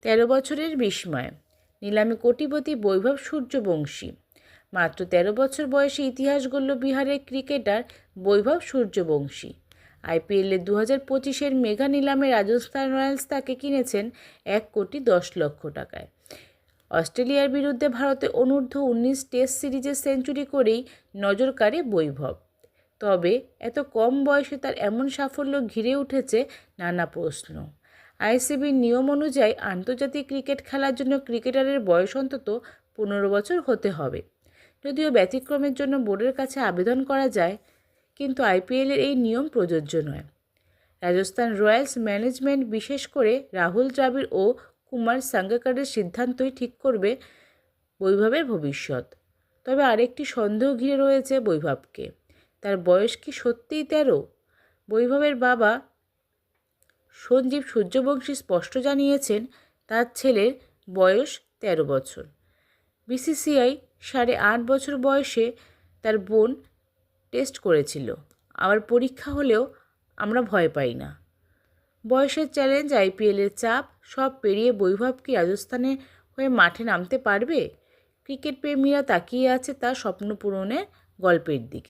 13 বছরের বিস্ময়। নিলামে কোটিপতি বৈভব সূর্যবংশী। মাত্র 13 বছর বয়সে ইতিহাস গড়ল বিহারের ক্রিকেটার বৈভব সূর্যবংশী। আইপিএলের 2025-এর মেগা নিলামে রাজস্থান রয়্যালস তাকে কিনেছেন 1,10,00,000 টাকায়। অস্ট্রেলিয়ার বিরুদ্ধে ভারতে অনূর্ধ্ব-19 টেস্ট সিরিজে সেঞ্চুরি করেই নজর কাড়ে বৈভব। তবে এত কম বয়সে তার এমন সাফল্য ঘিরে উঠেছে নানা প্রশ্ন। আইসিবির নিয়ম অনুযায়ী আন্তর্জাতিক ক্রিকেট খেলার জন্য ক্রিকেটারের বয়স অন্তত 15 বছর হতে হবে। যদিও ব্যতিক্রমের জন্য বোর্ডের কাছে আবেদন করা যায়, কিন্তু আইপিএলের এই নিয়ম প্রযোজ্য নয়। রাজস্থান রয়্যালস ম্যানেজমেন্ট, বিশেষ করে রাহুল দ্রাবিড় ও কুমার সাঙ্গাকারের সিদ্ধান্তই ঠিক করবে বৈভবের ভবিষ্যৎ। তবে আরেকটি সন্দেহ ঘিরে রয়েছে বৈভবকে। তার বয়স কি সত্যিই 13? বৈভবের বাবা সঞ্জীব সূর্যবংশী স্পষ্ট জানিয়েছেন তার ছেলের বয়স 13 বছর। বিসিসিআই 8.5 বছর বয়সে তার বোন টেস্ট করেছিল। আবার পরীক্ষা হলেও আমরা ভয় পাই না। বয়সের চ্যালেঞ্জ, আইপিএলের চাপ সব পেরিয়ে বৈভব কি রাজস্থানে হয়ে মাঠে নামতে পারবে? ক্রিকেট প্রেমীরা তাকিয়ে আছে তার স্বপ্ন পূরণের গল্পের দিকে।